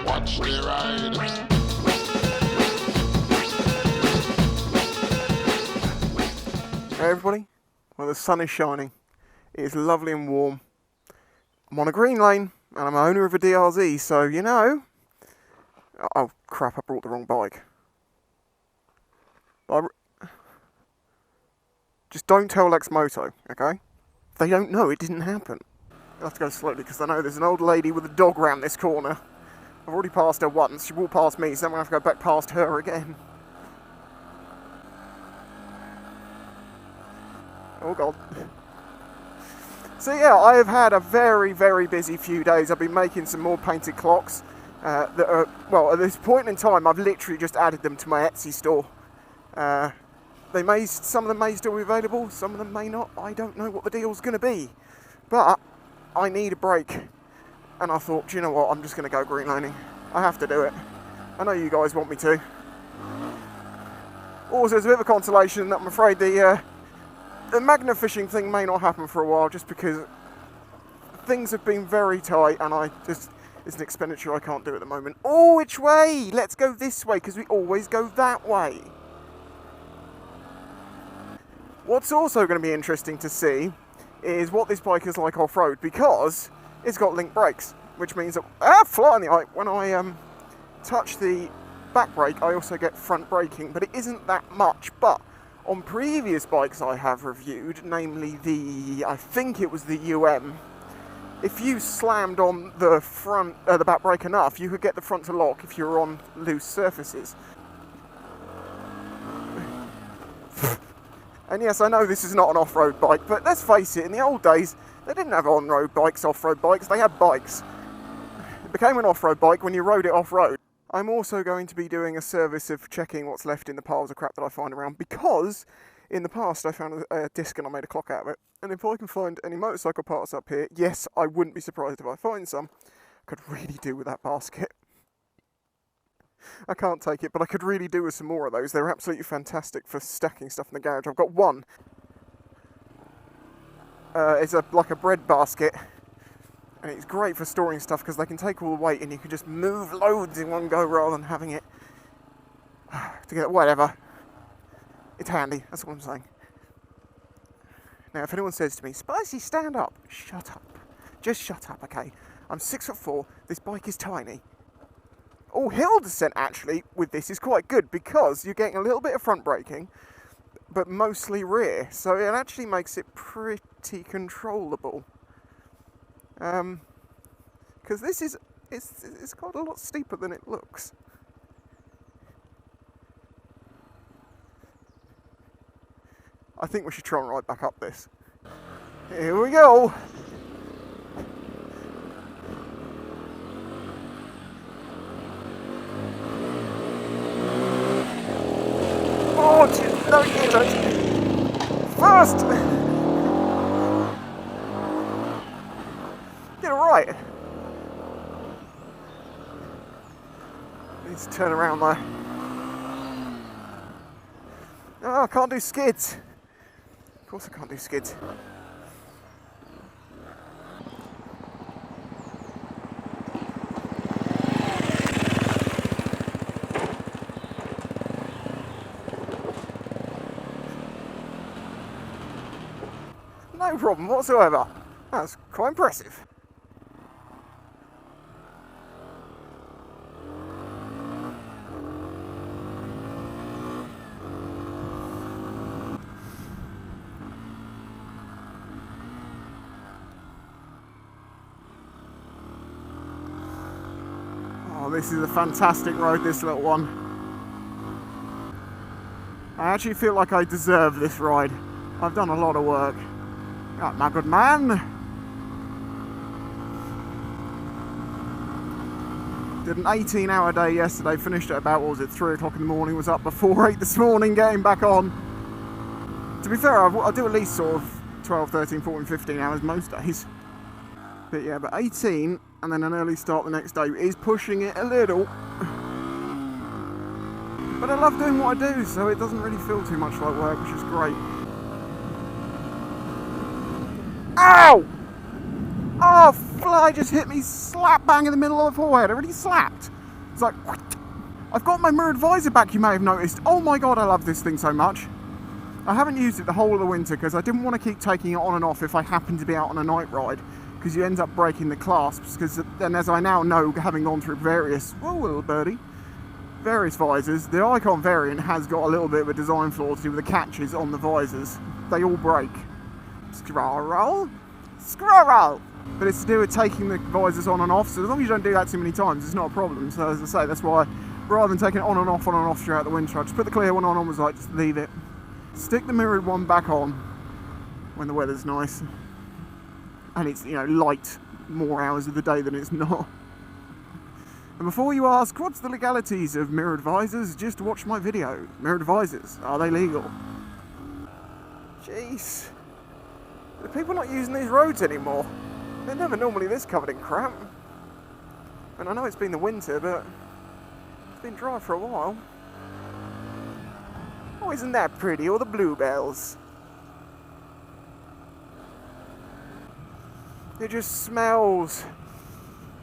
Watch the ride. Hey everybody, well the sun is shining, it is lovely and warm. I'm on a green lane and I'm owner of a DRZ, so you know... Oh crap, I brought the wrong bike. Just don't tell Lex Moto, okay? They don't know, it didn't happen. I'll have to go slowly because I know there's an old lady with a dog round this corner. I've already passed her once, she walked past me, so I'm going to have to go back past her again. Oh god. So yeah, I have had a very, very busy few days. I've been making some more painted clocks. That are, well, at this point in time, I've literally just added them to my Etsy store. Some of them may still be available, some of them may not. I don't know what the deal's going to be. But I need a break. And I thought, do you know what, I'm just going to go greenlaning. I have to do it. I know you guys want me to. Also, there's a bit of a consolation that I'm afraid the magna fishing thing may not happen for a while, just because things have been very tight and it's an expenditure I can't do at the moment. Oh, which way? Let's go this way, because we always go that way. What's also going to be interesting to see is what this bike is like off-road, because it's got link brakes, which means that, fly in the eye, when I touch the back brake, I also get front braking, but it isn't that much. But on previous bikes I have reviewed, namely I think it was the UM, if you slammed on the back brake enough, you could get the front to lock if you were on loose surfaces. And yes, I know this is not an off-road bike, but let's face it, in the old days, they didn't have on-road bikes, off-road bikes, they had bikes. It became an off-road bike when you rode it off-road. I'm also going to be doing a service of checking what's left in the piles of crap that I find around, because in the past I found a disc and I made a clock out of it. And if I can find any motorcycle parts up here, yes, I wouldn't be surprised if I find some. I could really do with that basket. I can't take it, but I could really do with some more of those. They're absolutely fantastic for stacking stuff in the garage. I've got one. It's like a bread basket. And it's great for storing stuff because they can take all the weight and you can just move loads in one go rather than having it together. Whatever. It's handy, that's what I'm saying. Now, if anyone says to me, Spicy, stand up. Shut up. Just shut up, okay? I'm 6'4", this bike is tiny. Oh, hill descent, actually, with this is quite good because you're getting a little bit of front braking, but mostly rear. So it actually makes it pretty controllable. Because this is, it's got a lot steeper than it looks. I think we should try and ride back up this. Here we go! Oh, no, you don't! First! Get it right! Let's turn around there. Oh, I can't do skids. Of course I can't do skids. No problem whatsoever. That's quite impressive. Oh, this is a fantastic road, this little one. I actually feel like I deserve this ride. I've done a lot of work. Right, my good man. Did an 18-hour day yesterday, finished at about, what was it, 3 o'clock in the morning, was up before 8 this morning, getting back on. To be fair, I do at least sort of 12, 13, 14, 15 hours most days. But yeah, but 18 and then an early start the next day is pushing it a little. But I love doing what I do, so it doesn't really feel too much like work, which is great. Ow! Oh, fly just hit me slap bang in the middle of the forehead. I already slapped. It's like, what? I've got my mirrored visor back, you may have noticed. Oh my god, I love this thing so much. I haven't used it the whole of the winter because I didn't want to keep taking it on and off if I happened to be out on a night ride, because you end up breaking the clasps. Because then, as I now know, having gone through various, oh little birdie, various visors, the Icon variant has got a little bit of a design flaw to do with the catches on the visors. They all break. Squirrel, squirrel. But it's to do with taking the visors on and off, so as long as you don't do that too many times, it's not a problem. So as I say, that's why, rather than taking it on and off throughout the winter, I just put the clear one on and was like, just leave it. Stick the mirrored one back on when the weather's nice. And it's, you know, light more hours of the day than it's not. And before you ask, what's the legalities of mirrored visors, just watch my video. Mirrored visors, are they legal? Jeez. Are people not using these roads anymore? They're never normally this covered in crap. And I know it's been the winter, but it's been dry for a while. Oh, isn't that pretty? All the bluebells. It just smells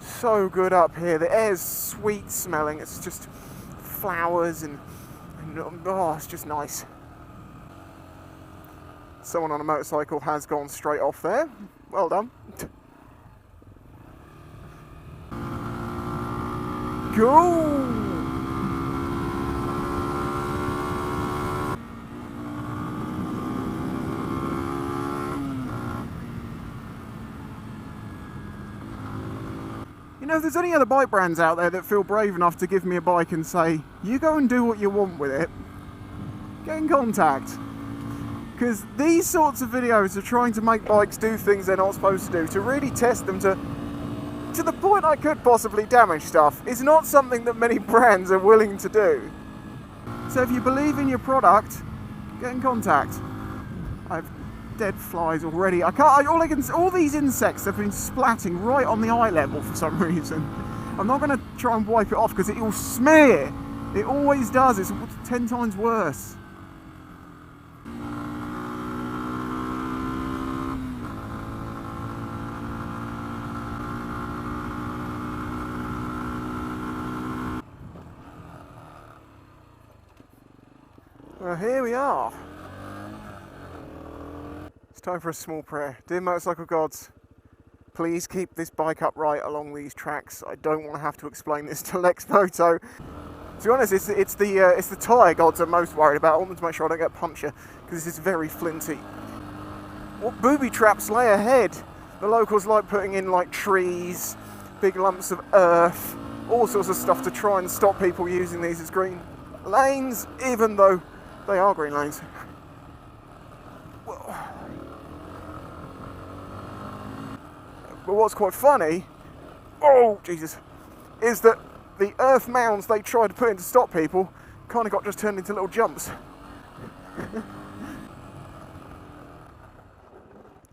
so good up here. The air's sweet smelling. It's just flowers and oh, it's just nice. Someone on a motorcycle has gone straight off there. Well done. Go! You know, if there's any other bike brands out there that feel brave enough to give me a bike and say, you go and do what you want with it, get in contact. Because these sorts of videos are trying to make bikes do things they're not supposed to do, to really test them to the point I could possibly damage stuff, is not something that many brands are willing to do. So if you believe in your product, get in contact. I've dead flies already. All these insects have been splatting right on the eye level for some reason. I'm not going to try and wipe it off because it will smear. It always does. It's 10 times worse. Well, here we are. Time for a small prayer. Dear motorcycle gods, please keep this bike upright along these tracks. I don't want to have to explain this to Lex Moto. To be honest, it's the tyre gods I'm most worried about. I want them to make sure I don't get a puncture, because this is very flinty. What booby traps lay ahead? The locals like putting in like trees, big lumps of earth, all sorts of stuff to try and stop people using these as green lanes, even though they are green lanes. But what's quite funny, oh Jesus, is that the earth mounds they tried to put in to stop people kind of got just turned into little jumps.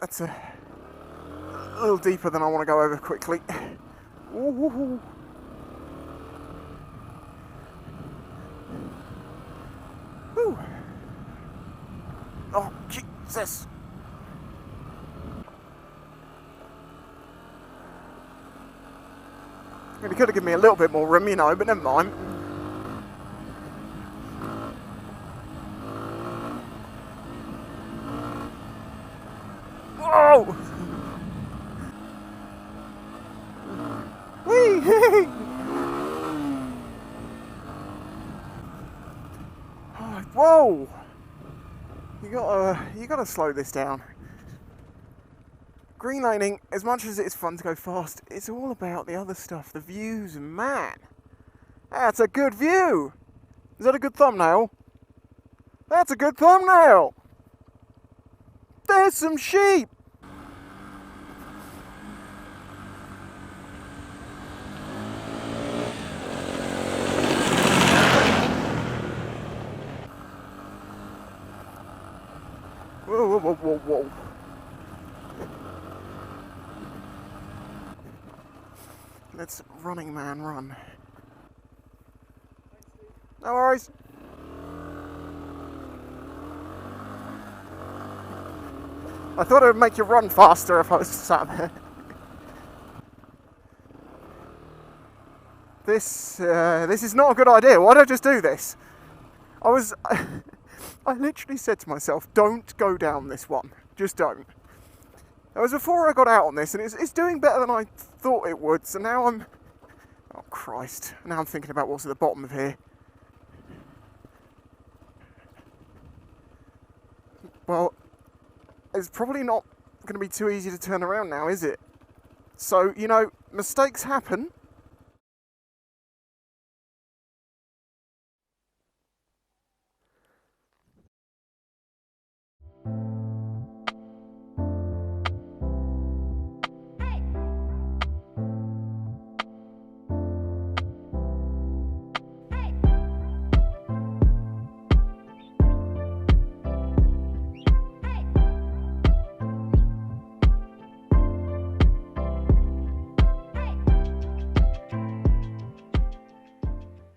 That's a little deeper than I want to go over quickly. Ooh. Ooh. Oh Jesus. He could have given me a little bit more room, you know, but never mind. Whoa! Whee! Whoa! You gotta slow this down. Greenlaning, as much as it's fun to go fast, it's all about the other stuff, the views, man. That's a good view. Is that a good thumbnail? That's a good thumbnail. There's some sheep. Whoa, whoa, whoa, whoa. Let's running man run. No worries. I thought it would make you run faster if I was sat there. This is not a good idea. Why did I just do this? I literally said to myself, don't go down this one. Just don't. That was before I got out on this, and it's doing better than I thought it would, so now I'm... Oh, Christ. Now I'm thinking about what's at the bottom of here. Well, it's probably not going to be too easy to turn around now, is it? So, you know, mistakes happen.